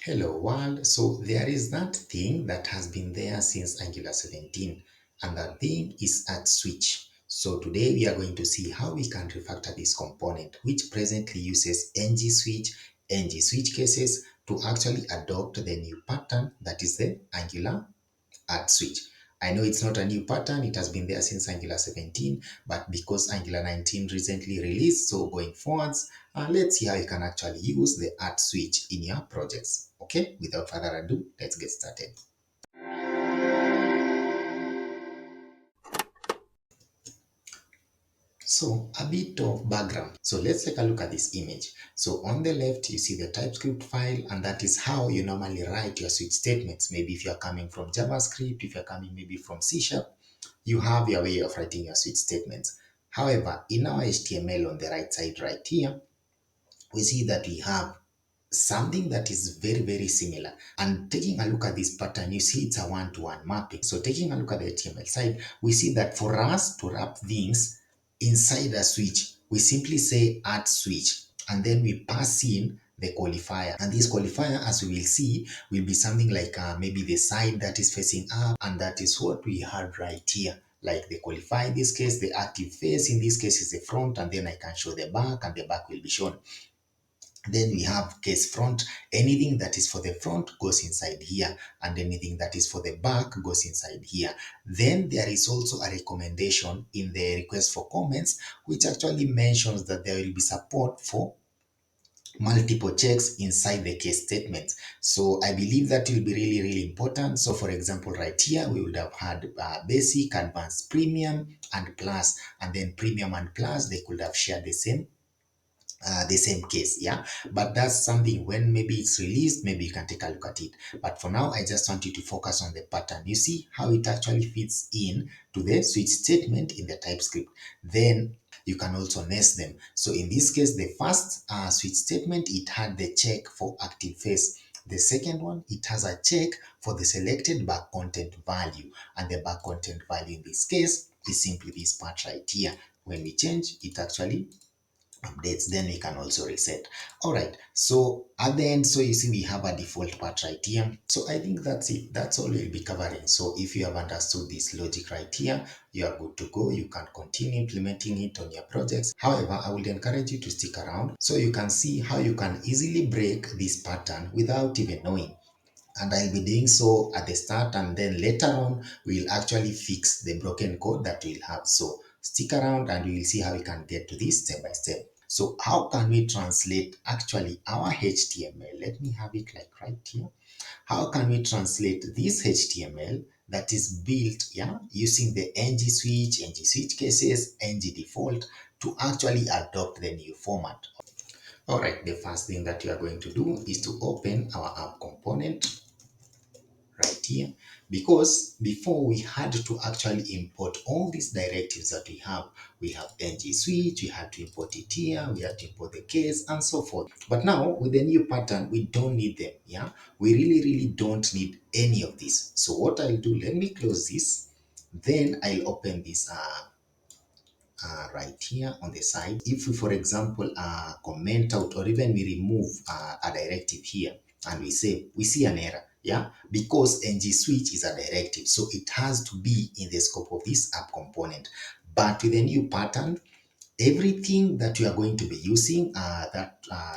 Hello world. So there is that thing that has been there since Angular 17, and that thing is at switch. So today we are going to see how we can refactor this component, which presently uses ngSwitch cases to actually adopt the new pattern that is the Angular at switch. I know it's not a new pattern, it has been there since Angular 17, but because Angular 19 recently released, so going forwards, let's see how you can actually use the at switch in your projects. Okay, without further ado, let's get started. So a bit of background. So let's take a look at this image. So on the left, you see the TypeScript file, and that is how you normally write your switch statements. Maybe if you're coming from JavaScript, if you're coming maybe from C Sharp, you have your way of writing your switch statements. However, in our HTML on the right side right here, we see that we have something that is very similar. And taking a look at this pattern, you see it's a one-to-one mapping. So taking a look at the HTML side, we see that for us to wrap things inside a switch, we simply say add switch, and then we pass in the qualifier. And this qualifier, as we will see, will be something like maybe the side that is facing up, and that is what we had right here. Like the qualifier in this case, the active face in this case is the front, and then I can show the back, and the back will be shown. Then we have case front. Anything that is for the front goes inside here, and anything that is for the back goes inside here. Then there is also a recommendation in the request for comments, which actually mentions that there will be support for multiple checks inside the case statement. So I believe that will be really important. So for example, right here, we would have had basic, advanced, premium, and plus, and then premium and plus, they could have shared the same case. Yeah, but that's something when maybe it's released, maybe you can take a look at it. But for now, I just want you to focus on the pattern. You see how it actually fits in to the switch statement in the TypeScript. Then you can also nest them. So in this case, the first switch statement, it had the check for active face. The second one, it has a check for the selected back content value, and the back content value in this case is simply this part right here. When we change, it actually updates. Then we can also reset. All right, so at the end, so you see we have a default part right here. So I think that's it. That's all we'll be covering. So if you have understood this logic right here, you are good to go. You can continue implementing it on your projects. However, I would encourage you to stick around so you can see how you can easily break this pattern without even knowing. And I'll be doing so at the start, and then later on we'll actually fix the broken code that we'll have. So stick around and we will see how we can get to this step by step. So how can we translate actually our HTML? Let me have it like right here. How can we translate this HTML that is built, yeah, using the ngSwitch cases, ngDefault, to actually adopt the new format? All right, the first thing that you are going to do is to open our app component right here, because before we had to actually import all these directives that we have ngSwitch, we had to import it here, we had to import the case and so forth. But now with the new pattern, we don't need them. Yeah, we really don't need any of this. So what I'll do, let me close this, then I'll open this right here on the side. If we, for example, comment out or even we remove a directive here and we say, we see an error, yeah, because ngSwitch is a directive, so it has to be in the scope of this app component. But with a new pattern, everything that you are going to be using,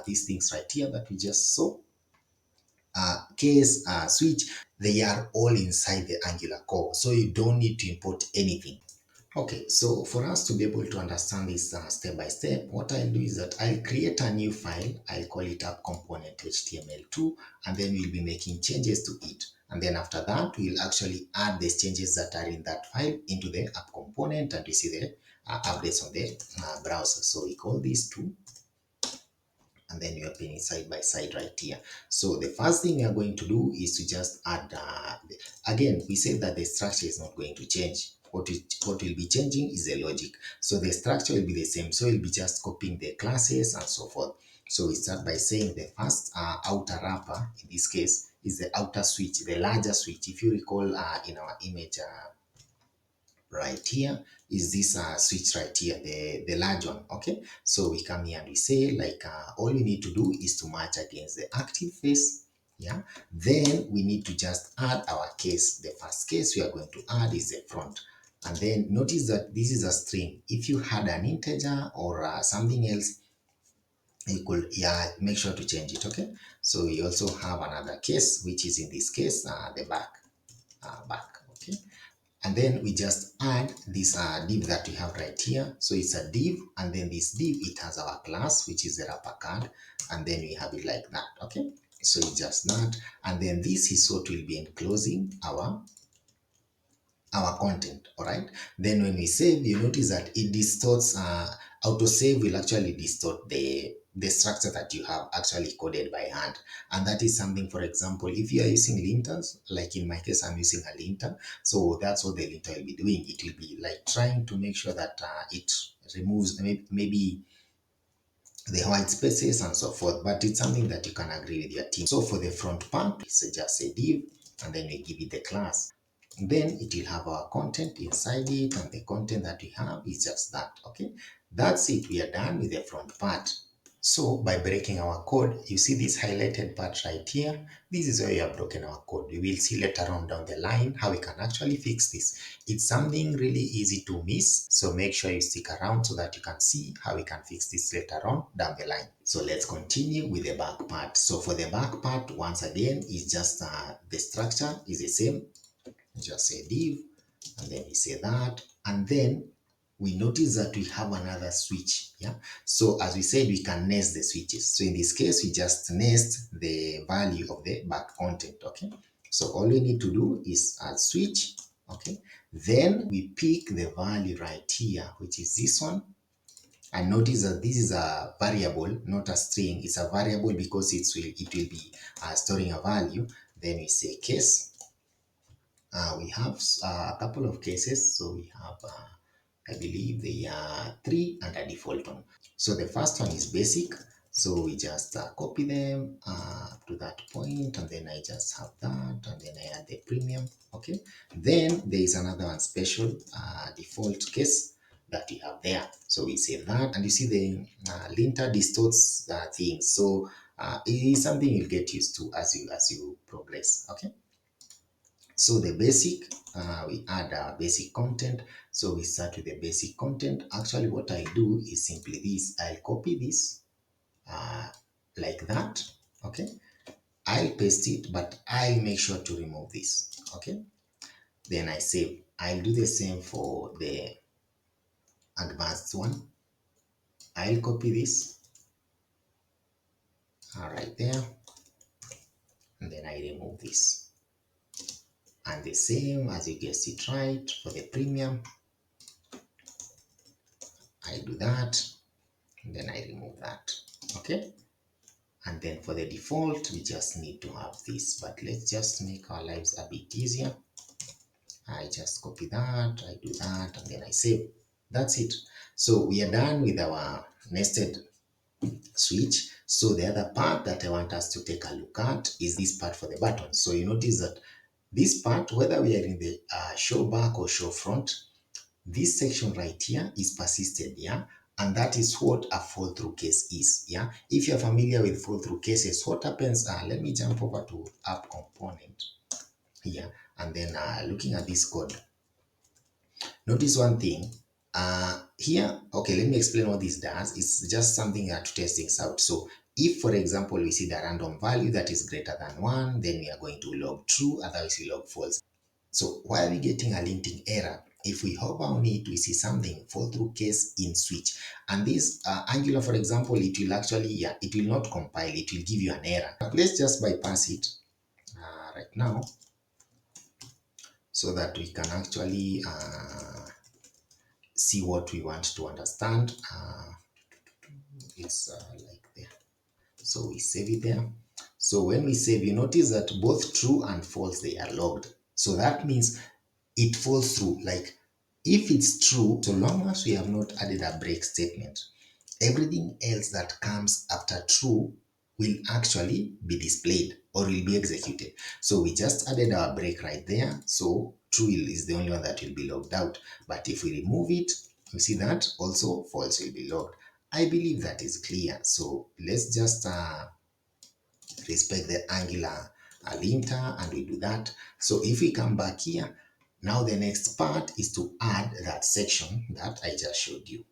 these things right here that we just saw, case, switch, they are all inside the Angular core, so you don't need to import anything. Okay, so for us to be able to understand this step by step, what I'll do is that I'll create a new file. I'll call it app component HTML2, and then we'll be making changes to it. And then after that, we'll actually add these changes that are in that file into the app component, and we see the updates on the browser. So we call these two, and then you open it side by side right here. So the first thing we are going to do is to just add, again, we said that the structure is not going to change. What will be changing is the logic. So the structure will be the same. So we'll be just copying the classes and so forth. So we start by saying the first outer wrapper, in this case, is the outer switch, the larger switch. If you recall in our image, right here is this switch right here, the large one. Okay, so we come here and we say like all you need to do is to match against the active face Yeah, then we need to just add our case. The first case we are going to add is the front, and then notice that this is a string. If you had an integer or something else, you could, yeah, make sure to change it. Okay, so we also have another case, which is in this case the back. Okay, and then we just add this div that we have right here. So it's a div, and then this div, it has our class, which is the wrapper card, and then we have it like that. Okay, so it's just that, and then this is what will be enclosing our content. All right, then when we save, you notice that it distorts, autosave will actually distort the structure that you have actually coded by hand. And that is something, for example, if you are using linters, like in my case I'm using a linter, so that's what the linter will be doing. It will be like trying to make sure that it removes maybe the white spaces and so forth, but it's something that you can agree with your team. So for the front part, it's just a div, and then we give it the class. Then it will have our content inside it, and the content that we have is just that. Okay, that's it. We are done with the front part. So by breaking our code, you see this highlighted part right here. This is where we have broken our code. We will see later on down the line how we can actually fix this. It's something really easy to miss, so make sure you stick around so that you can see how we can fix this later on down the line. So let's continue with the back part. So for the back part, once again, is just the structure is the same. Just say div, and then we say that, and then we notice that we have another switch. Yeah, so as we said, we can nest the switches. So in this case, we just nest the value of the back content. Okay, so all we need to do is add switch. Okay, then we pick the value right here, which is this one. And notice that this is a variable, not a string. It's a variable because it will be storing a value. Then we say case. We have a couple of cases. So we have, I believe they are three and a default one. So the first one is basic. So we just copy them up to that point, and then I just have that, and then I add the premium. Okay. Then there is another one, special default case that we have there. So we save that, and you see the linter distorts things. So it is something you'll get used to as you progress. Okay. So the basic, we add our basic content. So we start with the basic content. Actually, what I do is simply this. I'll copy this like that. Okay. I'll paste it, but I'll make sure to remove this. Okay. Then I save. I'll do the same for the advanced one. I'll copy this right there, and then I remove this. And the same, as you guessed it right, for the premium, I do that, and then I remove that. Okay. And then for the default, we just need to have this, but let's just make our lives a bit easier. I just copy that, I do that, and then I save. That's it. So we are done with our nested switch. So the other part that I want us to take a look at is this part for the button. So you notice that this part, whether we are in the show back or show front, this section right here is persisted, yeah? And that is what a fall through case is, yeah? If you're familiar with fall through cases, what happens, let me jump over to app component here, and then looking at this code, notice one thing, here, okay, let me explain what this does. It's just something to test things out. So if, for example, we see the random value that is greater than 1, then we are going to log true, otherwise we log false. So why are we getting a linting error? If we hover on it, we see something, fall through case in switch. And this Angular, for example, it will actually, yeah, it will not compile, it will give you an error. But let's just bypass it right now so that we can actually see what we want to understand. It's like there. So we save it there. So when we save, you notice that both true and false, they are logged. So that means it falls through. Like if it's true, so long as we have not added a break statement, everything else that comes after true will actually be displayed or will be executed. So we just added our break right there. So true is the only one that will be logged out. But if we remove it, you see that also false will be logged. I believe that is clear. So let's just respect the Angular linter, and we do that. So if we come back here, now the next part is to add that section that I just showed you.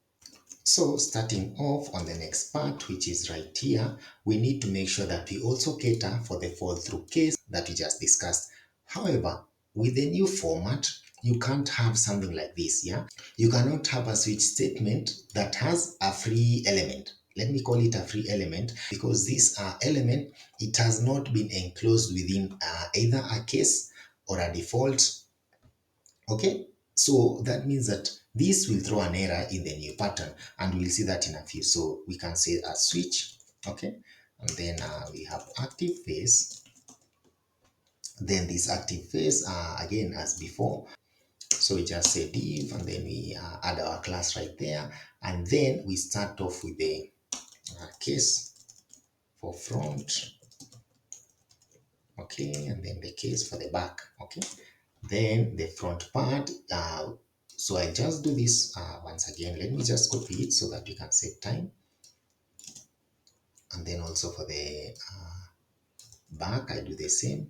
So starting off on the next part, which is right here, we need to make sure that we also cater for the fall through case that we just discussed. However, with the new format, you can't have something like this, yeah? You cannot have a switch statement that has a free element. Let me call it a free element because this element, it has not been enclosed within either a case or a default. Okay, so that means that this will throw an error in the new pattern, and we'll see that in a few. So we can say a switch, okay, and then we have active phase. Then this active phase, again as before, so we just say div, and then we add our class right there, and then we start off with the case for front, okay, and then the case for the back, okay. Then the front part, so I just do this once again. Let me just copy it so that we can save time. And then also for the back, I do the same.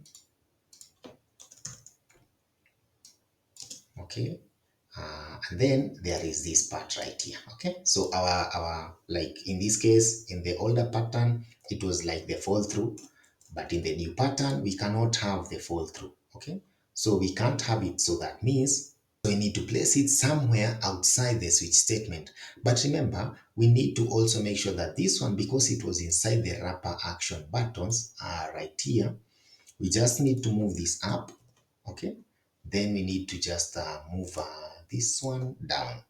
Okay. And then there is this part right here. Okay. So our like in this case, in the older pattern, it was like the fall through, but in the new pattern, we cannot have the fall through. Okay. So we can't have it. So that means we need to place it somewhere outside the switch statement. But remember, we need to also make sure that this one, because it was inside the wrapper action buttons, right here, we just need to move this up, okay? Then we need to just move this one down,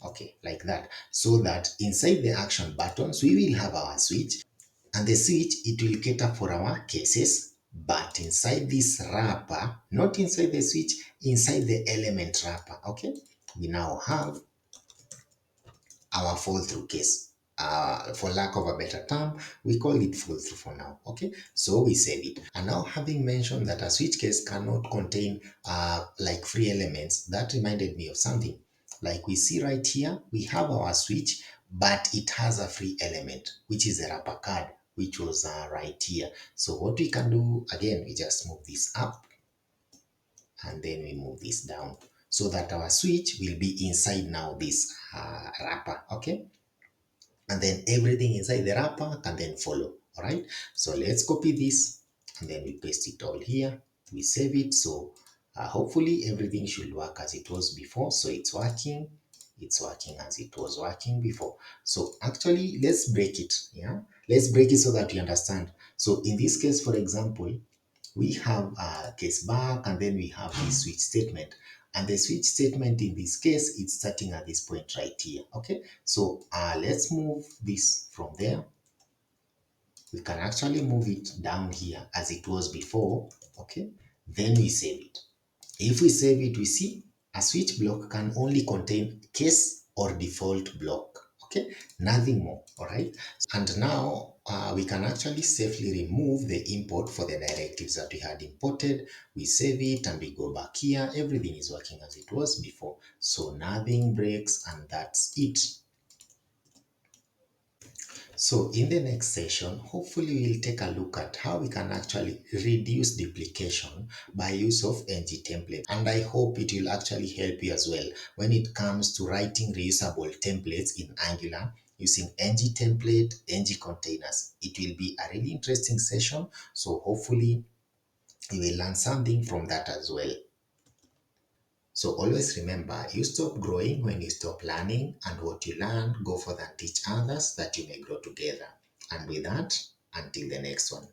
okay, like that. So that inside the action buttons, we will have our switch, and the switch, it will cater for our cases, but inside this wrapper, not inside the switch, inside the element wrapper, okay? We now have our fall through case. For lack of a better term, we call it fall through for now. Okay, so we save it. And now, having mentioned that a switch case cannot contain like free elements, that reminded me of something. Like we see right here, we have our switch, but it has a free element, which is a wrapper card, which was right here. So what we can do, again, we just move this up, and then we move this down so that our switch will be inside now this wrapper, okay? And then everything inside the wrapper can then follow. All right, so let's copy this and then we paste it all here. We save it. So hopefully everything should work as it was before. So it's working as it was working before. So actually, let's break it. Yeah, let's break it so that you understand. So in this case, for example, we have a case back, and then we have the switch statement. And the switch statement in this case, it's starting at this point right here. Okay, so let's move this from there. We can actually move it down here as it was before. Okay, then we save it. If we save it, we see a switch block can only contain case or default block. Okay, nothing more. All right, and now we can actually safely remove the import for the directives that we had imported. We save it and we go back here. Everything is working as it was before. So nothing breaks, and that's it. So in the next session, hopefully we'll take a look at how we can actually reduce duplication by use of NgTemplates. And I hope it will actually help you as well when it comes to writing reusable templates in Angular using NgTemplate, NgContainers. It will be a really interesting session. So hopefully you will learn something from that as well. So always remember, you stop growing when you stop learning, and what you learn, go further and teach others that you may grow together. And with that, until the next one.